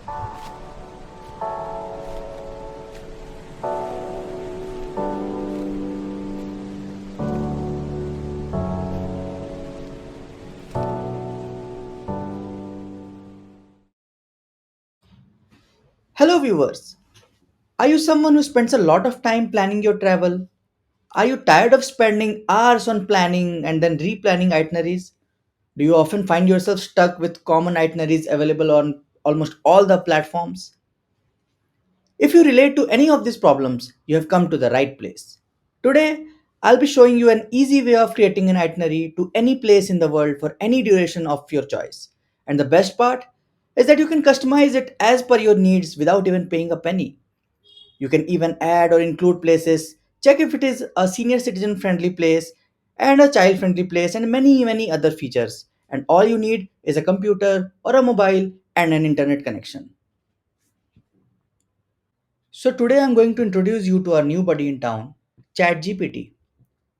Hello, viewers. Are you someone who spends a lot of time planning your travel? Are you tired of spending hours on planning and then replanning itineraries? Do you often find yourself stuck with common itineraries available on almost all the platforms? If you relate to any of these problems, you have come to the right place. Today, I'll be showing you an easy way of creating an itinerary to any place in the world for any duration of your choice. And the best part is that you can customize it as per your needs without even paying a penny. You can even add or include places, check if it is a senior citizen friendly place and a child friendly place, and many other features. And all you need is a computer or a mobile and an internet connection. So today I'm going to introduce you to our new buddy in town, ChatGPT.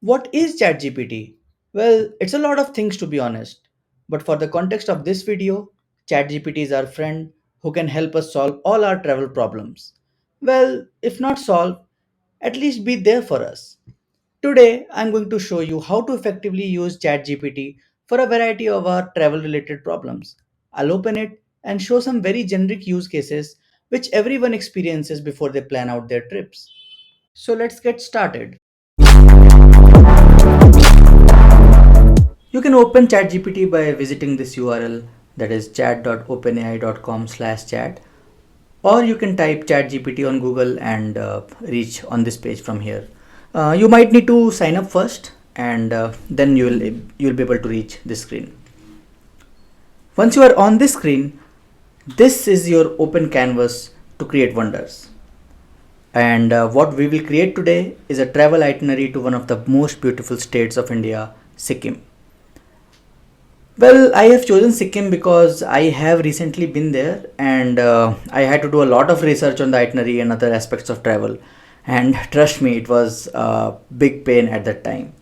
What is ChatGPT? Well, it's a lot of things to be honest. But for the context of this video, ChatGPT is our friend who can help us solve all our travel problems. Well, if not solve, at least be there for us. Today, I'm going to show you how to effectively use ChatGPT for a variety of our travel related problems. I'll open it and show some very generic use cases which everyone experiences before they plan out their trips. So let's get started. You can open ChatGPT by visiting this URL, that is chat.openai.com/chat, or you can type ChatGPT on Google and reach on this page from here. You might need to sign up first, and then you'll be able to reach this screen. Once you are on this screen, this is your open canvas to create wonders. And what we will create today is a travel itinerary to one of the most beautiful states of India, Sikkim. Well, I have chosen Sikkim because I have recently been there and I had to do a lot of research on the itinerary and other aspects of travel. And trust me, it was a big pain at that time.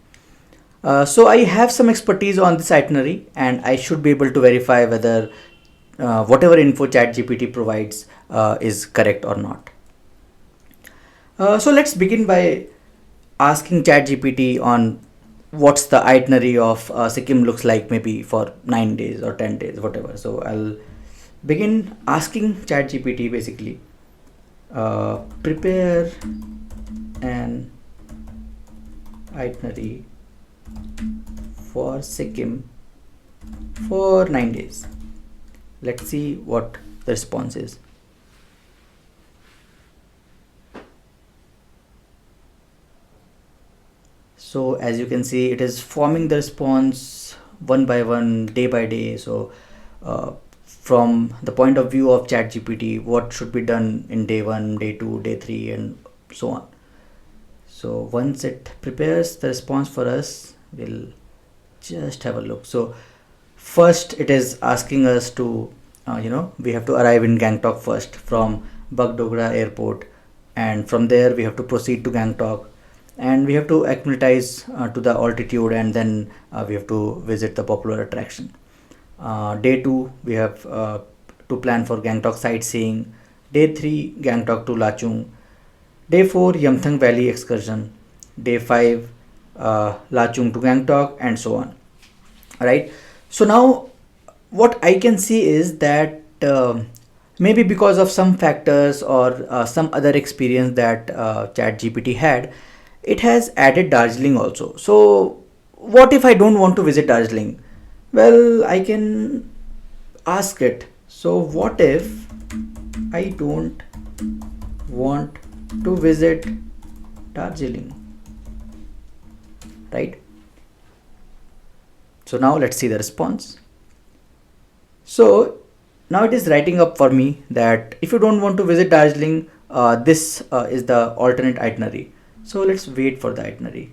So I have some expertise on this itinerary and I should be able to verify whether whatever info ChatGPT provides is correct or not. So let's begin by asking ChatGPT on what's the itinerary of Sikkim looks like, maybe for 9 days or 10 days, whatever. So I'll begin asking ChatGPT basically, prepare an itinerary for Sikkim for 9 days. Let's see what the response is. So as you can see, it is forming the response one by one, day by day. So from the point of view of ChatGPT, what should be done in day 1, day 2, day 3, and so on. So once it prepares the response for us, we'll just have a look. So first it is asking us to, we have to arrive in Gangtok first from Bagdogra airport, and from there we have to proceed to Gangtok, and we have to acclimatize to the altitude, and then we have to visit the popular attraction. Day 2 we have to plan for Gangtok sightseeing. Day 3 Gangtok to Lachung. Day 4 Yamthang Valley excursion. Day 5 Lachung to Gangtok, and so on. Right. So now what I can see is that maybe because of some factors or some other experience that ChatGPT had, it has added Darjeeling also. So what if I don't want to visit Darjeeling? Well, I can ask it. So what if I don't want to visit Darjeeling? Right? So now let's see the response. So now it is writing up for me that if you don't want to visit Darjeeling, this is the alternate itinerary. So let's wait for the itinerary.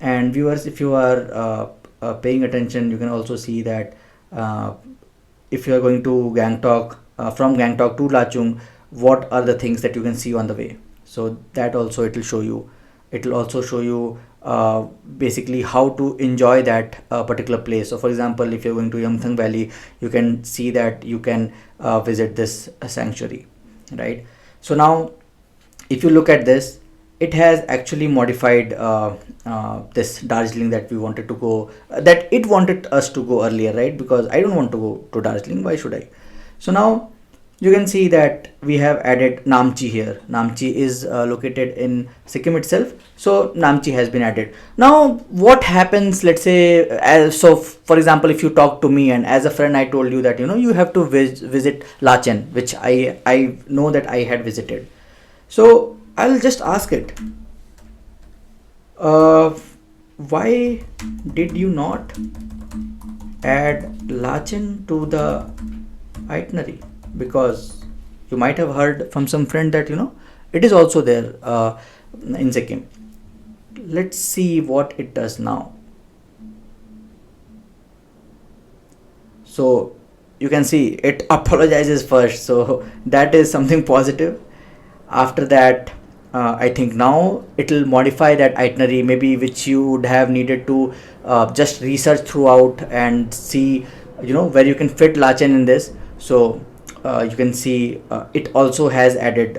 And viewers, if you are paying attention, you can also see that uh, if you are going to Gangtok, from Gangtok to Lachung, what are the things that you can see on the way. So that also it will show you. It will also show you basically how to enjoy that particular place. So for example, if you're going to Yamthang Valley, you can see that you can visit this sanctuary, right? So now if you look at this, it has actually modified this Darjeeling that we wanted to go, that it wanted us to go earlier, right? Because I don't want to go to Darjeeling. Why should I? So now you can see that we have added Namchi here. Namchi is located in Sikkim itself. So Namchi has been added. Now what happens, let's say, for example, if you talk to me and as a friend, I told you that, you have to visit Lachen, which I know that I had visited. So I'll just ask it, why did you not add Lachen to the itinerary? Because you might have heard from some friend that it is also there in Sikkim. Let's see what it does now. So you can see it apologizes first, so that is something positive. After that, I think now it will modify that itinerary, maybe which you would have needed to just research throughout and see where you can fit Lachen in this. So you can see it also has added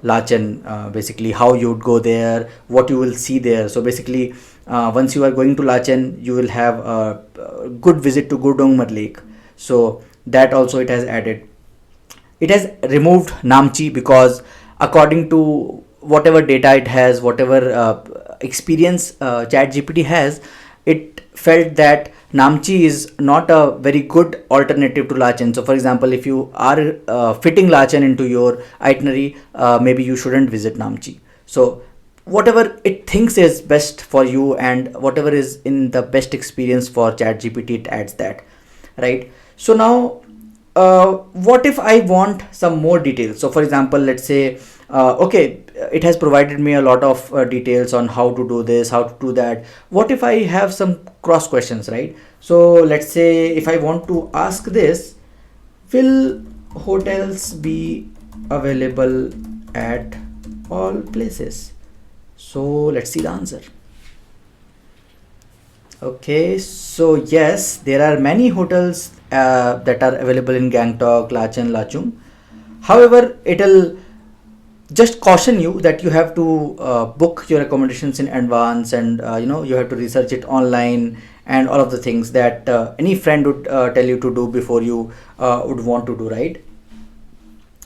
Lachen, basically how you would go there, what you will see there. So basically once you are going to Lachen, you will have a good visit to Gurdongmar Lake. So that also it has added. It has removed Namchi because according to whatever data it has, whatever experience ChatGPT has, it felt that Namchi is not a very good alternative to Lachen. So for example, if you are fitting Lachen into your itinerary, maybe you shouldn't visit Namchi. So whatever it thinks is best for you and whatever is in the best experience for ChatGPT, it adds that, right? So now what if I want some more details? So for example, let's say okay, it has provided me a lot of details on how to do this, how to do that. What if I have some cross questions, right? So let's say if I want to ask this, will hotels be available at all places? So let's see the answer. Okay, so yes, there are many hotels that are available in Gangtok, Lachen, Lachung. However, it'll just caution you that you have to book your accommodations in advance, and you have to research it online and all of the things that any friend would tell you to do before you would want to do, right?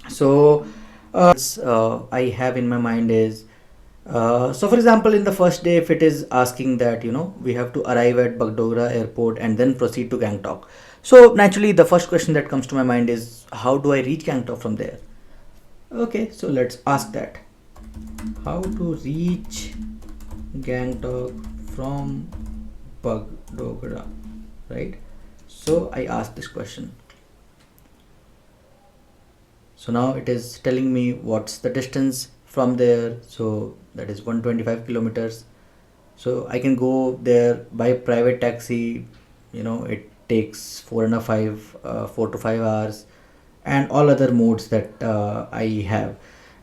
So I have in my mind is so for example, in the first day, if it is asking that we have to arrive at Bagdogra airport and then proceed to Gangtok, so naturally the first question that comes to my mind is, how do I reach Gangtok from there? Okay, so let's ask that. How to reach Gangtok from Bagdogra, right? So I asked this question. So now it is telling me what's the distance from there. So that is 125 kilometers. So I can go there by private taxi. It takes 4 to 5 hours, and all other modes that I have.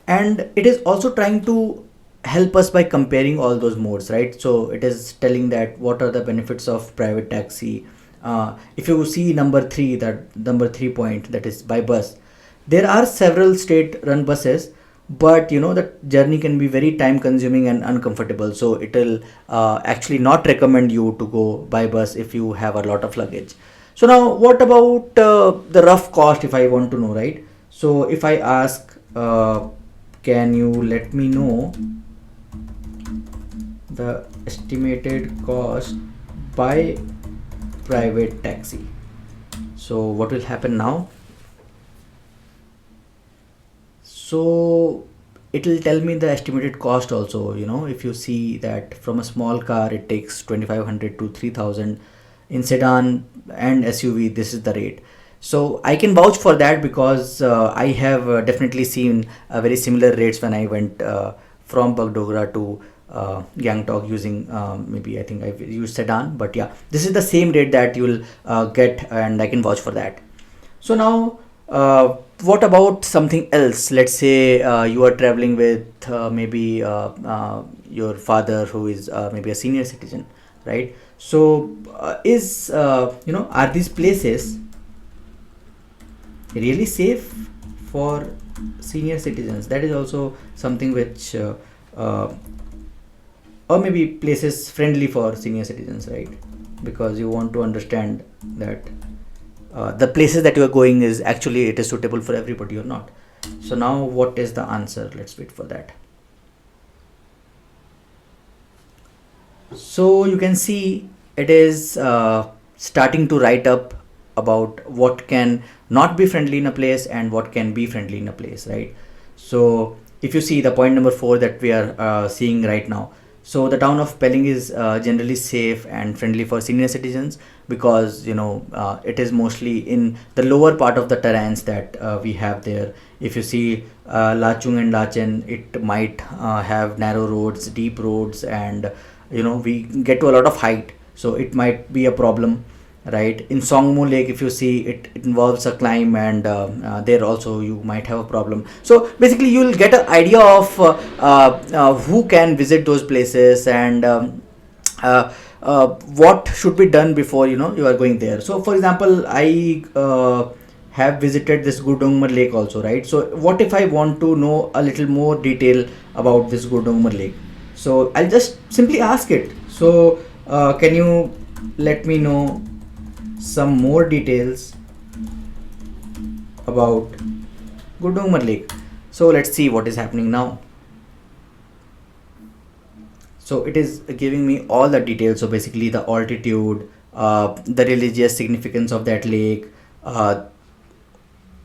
And it is also trying to help us by comparing all those modes, right? So it is telling that what are the benefits of private taxi. If you see number 3, that number 3 point, that is by bus, there are several state run buses, but the journey can be very time consuming and uncomfortable, so it will actually not recommend you to go by bus if you have a lot of luggage. So now what about the rough cost, if I want to know, right? So if I ask, can you let me know the estimated cost by private taxi? So what will happen now? So it will tell me the estimated cost also. If you see that from a small car it takes 2500 to 3000, in sedan and SUV this is the rate. So I can vouch for that because I have definitely seen very similar rates when I went from Bagdogra to Gangtok using maybe I think I've used sedan, but yeah, this is the same rate that you will get, and I can vouch for that. So now what about something else? Let's say you are traveling with maybe your father, who is maybe a senior citizen, right? So is are these places really safe for senior citizens? That is also something which uh, or maybe places friendly for senior citizens, right? Because you want to understand that the places that you are going is actually it is suitable for everybody or not. So now what is the answer? Let's wait for that. So you can see it is starting to write up about what can not be friendly in a place and what can be friendly in a place, right? So if you see the point number 4 that we are seeing right now, so the town of Pelling is generally safe and friendly for senior citizens because it is mostly in the lower part of the terrains that we have there. If you see Lachung and Lachen, it might have narrow roads, deep roads, and we get to a lot of height, so it might be a problem, right? In Songmo Lake, if you see, it involves a climb, and there also you might have a problem. So basically you'll get an idea of who can visit those places, and what should be done before you are going there. So for example, I have visited this Gurdongmar Lake also, right? So what if I want to know a little more detail about this Gurdongmar Lake? So I'll just simply ask it. So can you let me know some more details about Gurdongmar Lake? So let's see what is happening now. So it is giving me all the details. So basically the altitude, the religious significance of that lake, uh,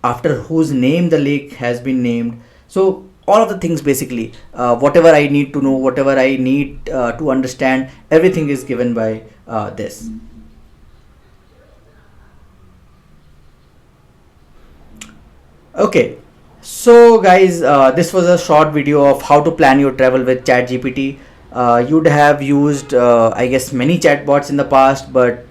after whose name the lake has been named. So all of the things, basically whatever I need to know, whatever I need to understand, everything is given by this. Okay, so guys, this was a short video of how to plan your travel with ChatGPT. You'd have used, I guess, many chatbots in the past, but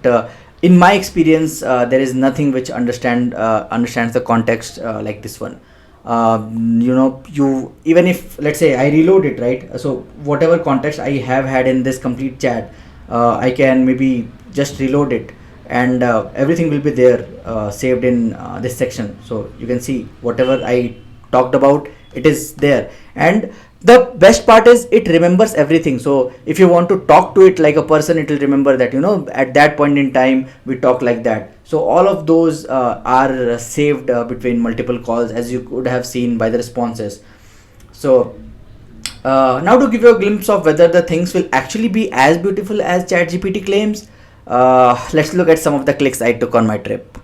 in my experience, there is nothing which understands the context like this one. You, even if let's say I reload it, right? So whatever context I have had in this complete chat, I can maybe just reload it, and everything will be there saved in this section. So you can see whatever I talked about, it is there. And the best part is it remembers everything. So if you want to talk to it like a person, it will remember that at that point in time we talk like that. So all of those are saved between multiple calls, as you could have seen by the responses. So now, to give you a glimpse of whether the things will actually be as beautiful as ChatGPT claims, let's look at some of the clicks I took on my trip.